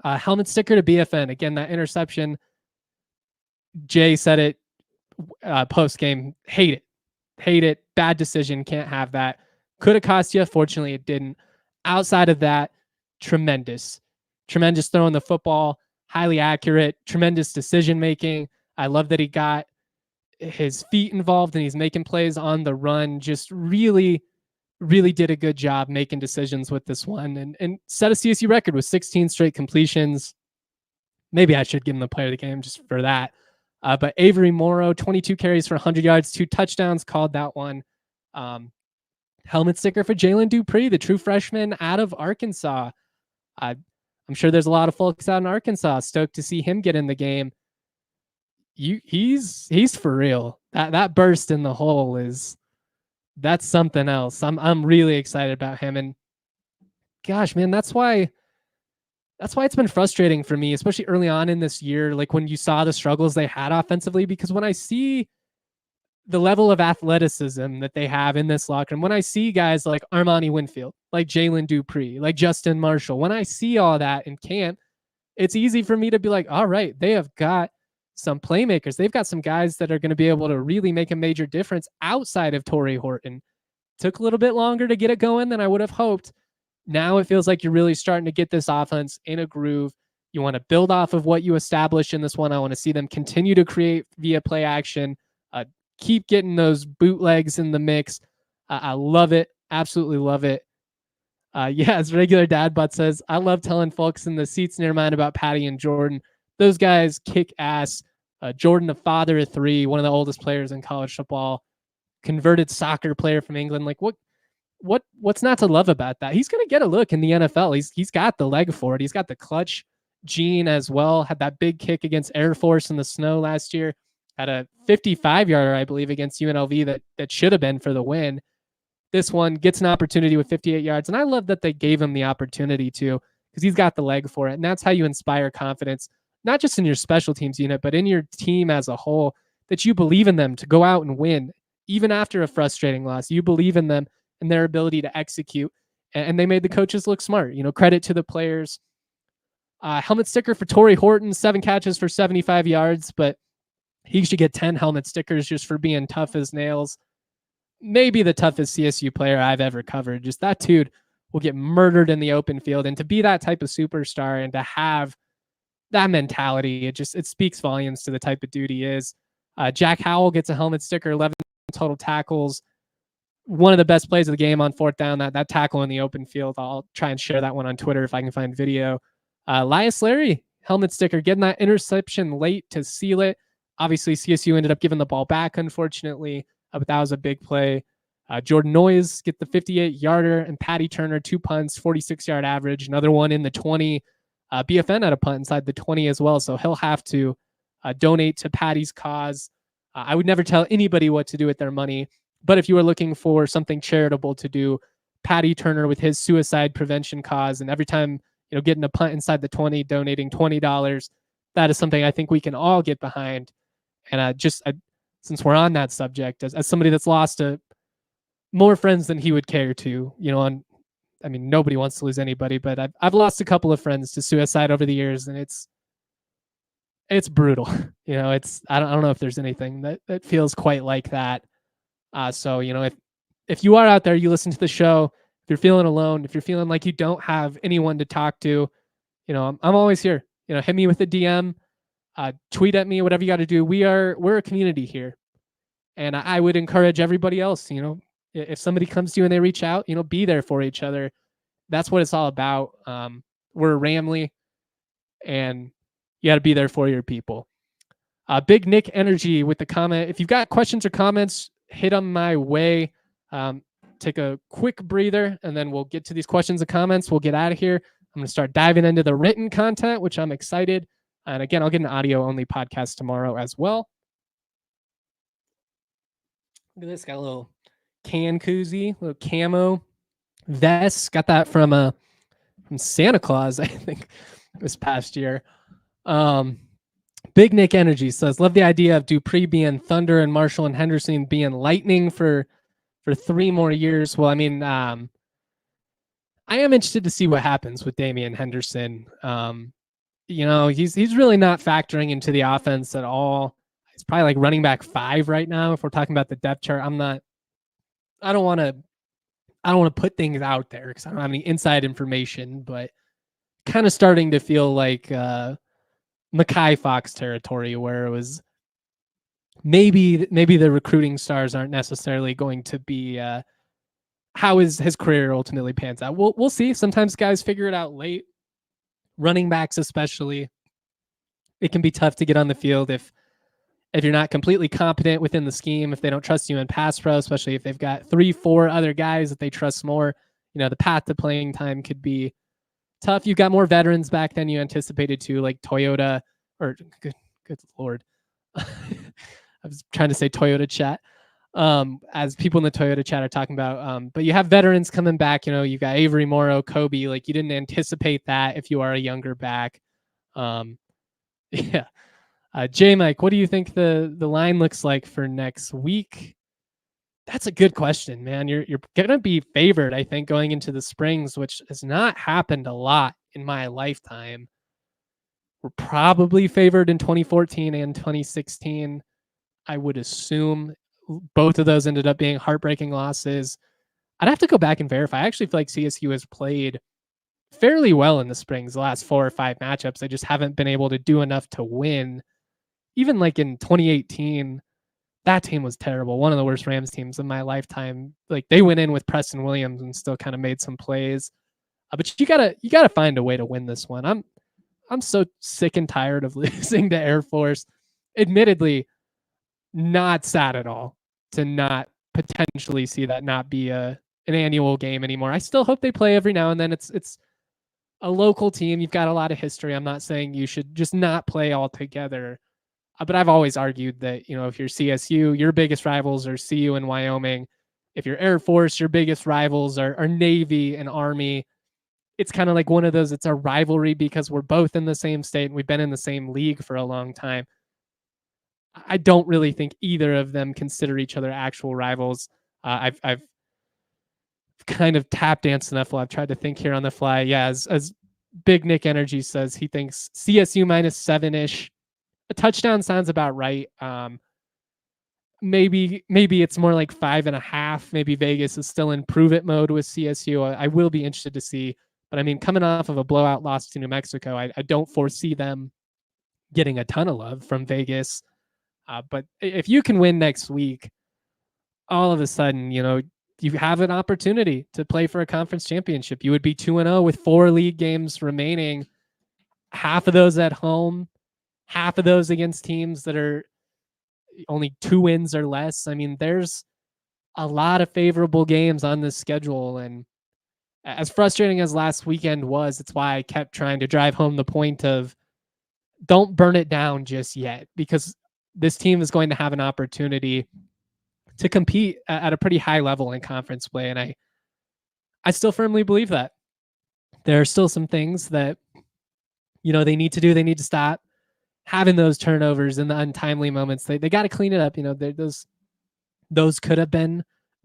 Helmet sticker to BFN. Again, that interception, Jay said it post game. Hate it. Bad decision. Can't have that. Could have cost you. Fortunately, it didn't. Outside of that, tremendous throwing the football, highly accurate, tremendous decision making. I love that he got his feet involved and he's making plays on the run. Just really, really did a good job making decisions with this one and set a CSU record with 16 straight completions. Maybe I should give him the player of the game just for that. But Avery Morrow, 22 carries for 100 yards, 2 touchdowns, called that one. Helmet sticker for Jalen Dupree, the true freshman out of Arkansas. I'm sure there's a lot of folks out in Arkansas stoked to see him get in the game. He's for real. That burst in the hole that's something else. I'm really excited about him. And gosh, man, that's why it's been frustrating for me, especially early on in this year, like when you saw the struggles they had offensively, because when I see the level of athleticism that they have in this locker room, when I see guys like Armani Winfield, like Jalen Dupree, like Justin Marshall, when I see all that in camp, it's easy for me to be like, all right, they have got some playmakers. They've got some guys that are going to be able to really make a major difference outside of Torrey Horton. Took a little bit longer to get it going than I would have hoped. Now it feels like you're really starting to get this offense in a groove. You want to build off of what you established in this one. I want to see them continue to create via play action, keep getting those bootlegs in the mix. I love it. Absolutely love it. As regular dad butt says, I love telling folks in the seats near mine about Patty and Jordan. Those guys kick ass. Jordan, a father of 3, one of the oldest players in college football, converted soccer player from England. Like what's not to love about that? He's going to get a look in the NFL. He's got the leg for it. He's got the clutch gene as well. Had that big kick against Air Force in the snow last year. Had a 55-yarder, I believe, against UNLV that should have been for the win. This one gets an opportunity with 58 yards. And I love that they gave him the opportunity to, because he's got the leg for it. And that's how you inspire confidence, not just in your special teams unit, but in your team as a whole, that you believe in them to go out and win. Even after a frustrating loss, you believe in them and their ability to execute. And they made the coaches look smart. Credit to the players. Helmet sticker for Torrey Horton, 7 catches for 75 yards, but he should get 10 helmet stickers just for being tough as nails. Maybe the toughest CSU player I've ever covered. Just that dude will get murdered in the open field. And to be that type of superstar and to have that mentality, it speaks volumes to the type of dude he is. Jack Howell gets a helmet sticker, 11 total tackles. One of the best plays of the game on 4th down, that tackle in the open field. I'll try and share that one on Twitter if I can find video. Elias Larry, helmet sticker, getting that interception late to seal it. Obviously, CSU ended up giving the ball back, unfortunately, but that was a big play. Jordan Noyes get the 58-yarder, and Patty Turner, 2 punts, 46-yard average. Another one in the 20. BFN had a punt inside the 20 as well, so he'll have to donate to Patty's cause. I would never tell anybody what to do with their money, but if you were looking for something charitable to do, Patty Turner with his suicide prevention cause, and every time getting a punt inside the 20, donating $20, that is something I think we can all get behind. And since we're on that subject, as somebody that's lost more friends than he would care to, nobody wants to lose anybody, but I've lost a couple of friends to suicide over the years, and it's brutal. I don't know if there's anything that feels quite like that. So if you are out there, you listen to the show, if you're feeling alone, if you're feeling like you don't have anyone to talk to, I'm always here. Hit me with a DM, tweet at me, whatever you got to do. We're a community here, and I would encourage everybody else. If somebody comes to you and they reach out, be there for each other. That's what it's all about. We're a Ramley, and you got to be there for your people. Big Nick Energy with the comment. If you've got questions or comments, hit them my way. Take a quick breather, and then we'll get to these questions and comments. We'll get out of here. I'm going to start diving into the written content, which I'm excited. And again, I'll get an audio-only podcast tomorrow as well. Look at this. Got a little can koozie, little camo vest. Got that from Santa Claus, I think, this past year. Big Nick Energy says, love the idea of Dupree being Thunder and Marshall and Henderson being Lightning for 3 more years. Well, I am interested to see what happens with Damian Henderson. He's really not factoring into the offense at all. It's probably like running back 5 right now. If we're talking about the depth chart, I don't want to put things out there because I don't have any inside information, but kind of starting to feel like Mekhi Fox territory, where it was maybe the recruiting stars aren't necessarily going to be how his career ultimately pans out. We'll see. Sometimes guys figure it out late. Running backs especially, it can be tough to get on the field if you're not completely competent within the scheme, if they don't trust you in pass pro, especially if they've got 3-4 other guys that they trust more. The path to playing time could be tough. You got more veterans back than you anticipated to, like Toyota, or good Lord. I was trying to say Toyota chat. As people in the Toyota chat are talking about, but you have veterans coming back. You got Avery Morrow, Kobe. Like, you didn't anticipate that if you are a younger back. Yeah. J Mike, what do you think the line looks like for next week? That's a good question, man. You're gonna be favored, I think, going into the Springs, which has not happened a lot in my lifetime. We're probably favored in 2014 and 2016. I would assume both of those ended up being heartbreaking losses. I'd have to go back and verify. I actually feel like CSU has played fairly well in the Springs the last 4 or 5 matchups. They just haven't been able to do enough to win. Even like in 2018, that team was terrible. One of the worst Rams teams in my lifetime. Like, they went in with Preston Williams and still kind of made some plays. But you gotta find a way to win this one. I'm so sick and tired of losing to Air Force. Admittedly, not sad at all to not potentially see that not be an annual game anymore. I still hope they play every now and then. It's a local team. You've got a lot of history. I'm not saying you should just not play altogether. But I've always argued that, if you're CSU, your biggest rivals are CU and Wyoming. If you're Air Force, your biggest rivals are Navy and Army. It's kind of like one of those, it's a rivalry because we're both in the same state and we've been in the same league for a long time. I don't really think either of them consider each other actual rivals. I've kind of tap danced enough while I've tried to think here on the fly. Yeah, as Big Nick Energy says, he thinks CSU -7-ish. A touchdown sounds about right. Maybe it's more like 5.5. Maybe Vegas is still in prove it mode with CSU. I will be interested to see. But I mean, coming off of a blowout loss to New Mexico, I don't foresee them getting a ton of love from Vegas. But if you can win next week, all of a sudden, you have an opportunity to play for a conference championship. You would be 2-0 with 4 league games remaining, half of those at home, half of those against teams that are only 2 wins or less. I mean, there's a lot of favorable games on this schedule. And as frustrating as last weekend was, it's why I kept trying to drive home the point of don't burn it down just yet, because this team is going to have an opportunity to compete at a pretty high level in conference play. And I still firmly believe that. There are still some things that, they need to do. They need to stop having those turnovers and the untimely moments. They got to clean it up. Those could have been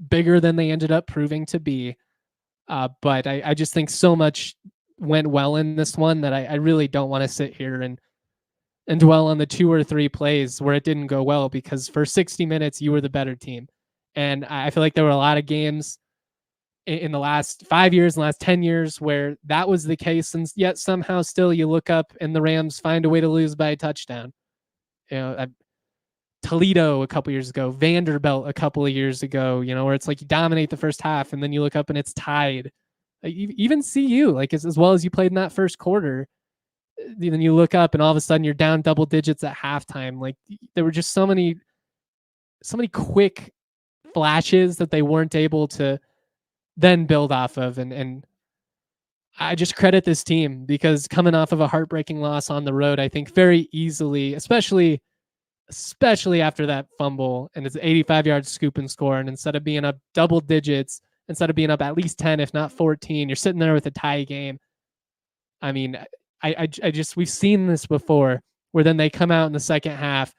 bigger than they ended up proving to be. But I just think so much went well in this one that I really don't want to sit here and dwell on the 2 or 3 plays where it didn't go well, because for 60 minutes, you were the better team. And I feel like there were a lot of games in the last 5 years, in the last 10 years, where that was the case. And yet somehow still you look up and the Rams find a way to lose by a touchdown. Toledo a couple years ago, Vanderbilt a couple of years ago, where it's like you dominate the first half and then you look up and it's tied. Even CU, like as well as you played in that first quarter, then you look up and all of a sudden you're down double digits at halftime. Like, there were just so many quick flashes that they weren't able to then build off of. And I just credit this team, because coming off of a heartbreaking loss on the road, I think very easily, especially after that fumble and it's an 85-yard scoop and score, and instead of being up double digits, instead of being up at least 10, if not 14, you're sitting there with a tie game. I mean, I just, we've seen this before, where then they come out in the second half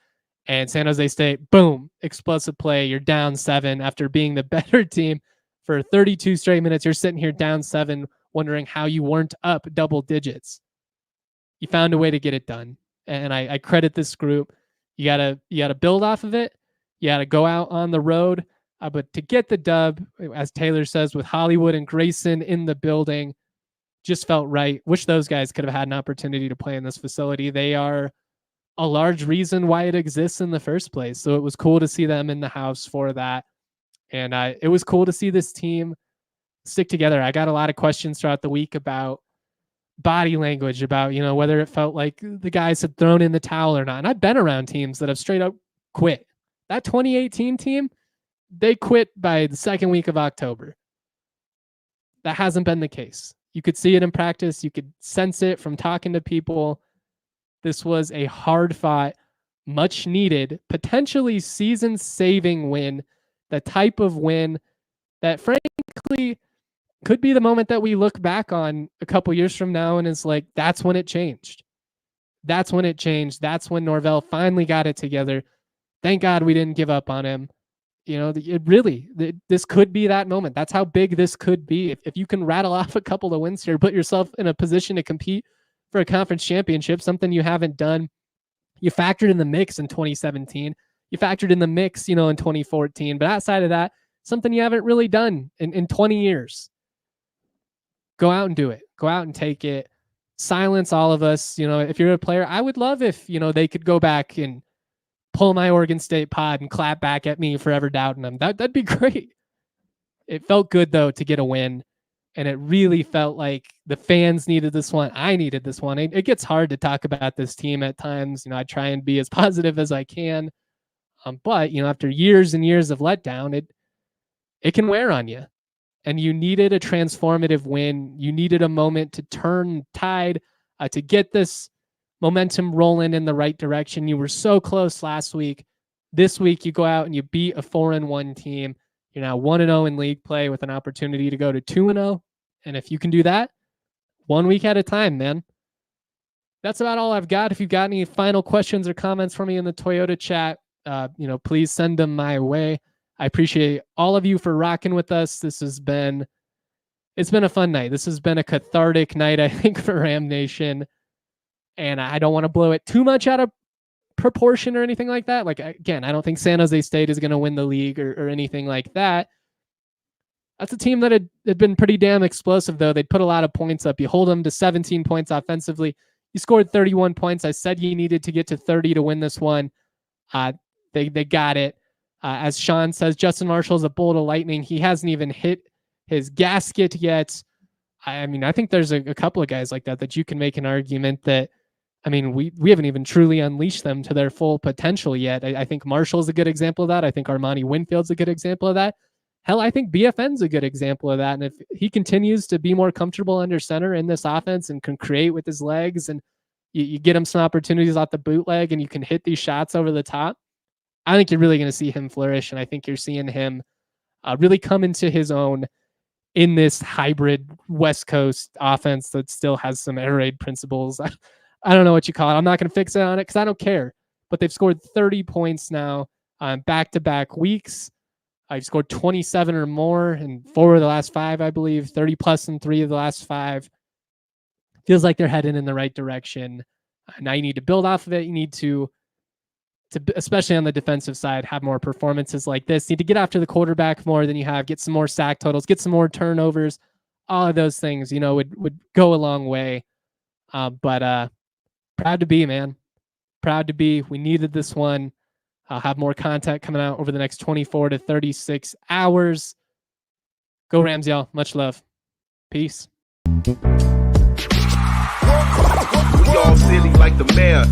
and San Jose State, boom, explosive play. You're down 7 after being the better team for 32 straight minutes. You're sitting here down 7, wondering how you weren't up double digits. You found a way to get it done. And I credit this group. You gotta build off of it. You gotta go out on the road. But to get the dub, as Taylor says, with Hollywood and Grayson in the building, just felt right. Wish those guys could have had an opportunity to play in this facility. They are a large reason why it exists in the first place. So it was cool to see them in the house for that. And it was cool to see this team stick together. I got a lot of questions throughout the week about body language, about, whether it felt like the guys had thrown in the towel or not. And I've been around teams that have straight up quit. That 2018 team, they quit by the second week of October. That hasn't been the case. You could see it in practice. You could sense it from talking to people. This was a hard-fought, much-needed, potentially season-saving win, the type of win that, frankly, could be the moment that we look back on a couple years from now and is like, that's when it changed. That's when it changed. That's when Norvell finally got it together. Thank God we didn't give up on him. This could be that moment. That's how big this could be. If you can rattle off a couple of wins here, put yourself in a position to compete for a conference championship, something you haven't done. You factored in the mix in 2017. You factored in the mix, in 2014. But outside of that, something you haven't really done in 20 years. Go out and do it. Go out and take it. Silence all of us. If you're a player, I would love if, they could go back and pull my Oregon State pod and clap back at me for ever doubting them. That'd be great. It felt good, though, to get a win. And it really felt like the fans needed this one. I needed this one. It gets hard to talk about this team at times. I try and be as positive as I can. But, after years and years of letdown, it can wear on you. And you needed a transformative win. You needed a moment to turn tide, to get this momentum rolling in the right direction. You were so close last week. This week, you go out and you beat a 4-1 team. You're now 1-0 in league play with an opportunity to go to 2-0. And if you can do that, 1 week at a time, man. That's about all I've got. If you've got any final questions or comments for me in the Toyota chat, please send them my way. I appreciate all of you for rocking with us. It's been a fun night. This has been a cathartic night, I think, for Ram Nation. And I don't want to blow it too much out of proportion or anything like that. Like, again, I don't think San Jose State is going to win the league or anything like that. That's a team that had been pretty damn explosive, though. They'd put a lot of points up. You hold them to 17 points offensively. You scored 31 points. I said you needed to get to 30 to win this one. They got it. As Sean says, Justin Marshall's a bolt of lightning. He hasn't even hit his gasket yet. I think there's a couple of guys like that you can make an argument that, we haven't even truly unleashed them to their full potential yet. I think Marshall's a good example of that. I think Armani Winfield's a good example of that. Hell, I think BFN's a good example of that. And if he continues to be more comfortable under center in this offense and can create with his legs, and you get him some opportunities off the bootleg and you can hit these shots over the top, I think you're really going to see him flourish. And I think you're seeing him really come into his own in this hybrid West Coast offense that still has some air raid principles. I don't know what you call it. I'm not going to fix it on it because I don't care. But they've scored 30 points now back-to-back weeks. I've scored 27 or more in 4 of the last 5, I believe. 30 plus in 3 of the last 5. Feels like they're heading in the right direction. Now you need to build off of it. You need to especially on the defensive side, have more performances like this. Need to get after the quarterback more than you have. Get some more sack totals. Get some more turnovers. All of those things, would go a long way. But proud to be, man. Proud to be. We needed this one. I'll have more content coming out over the next 24 to 36 hours. Go Rams, y'all. Much love. Peace. We all silly like the mayor.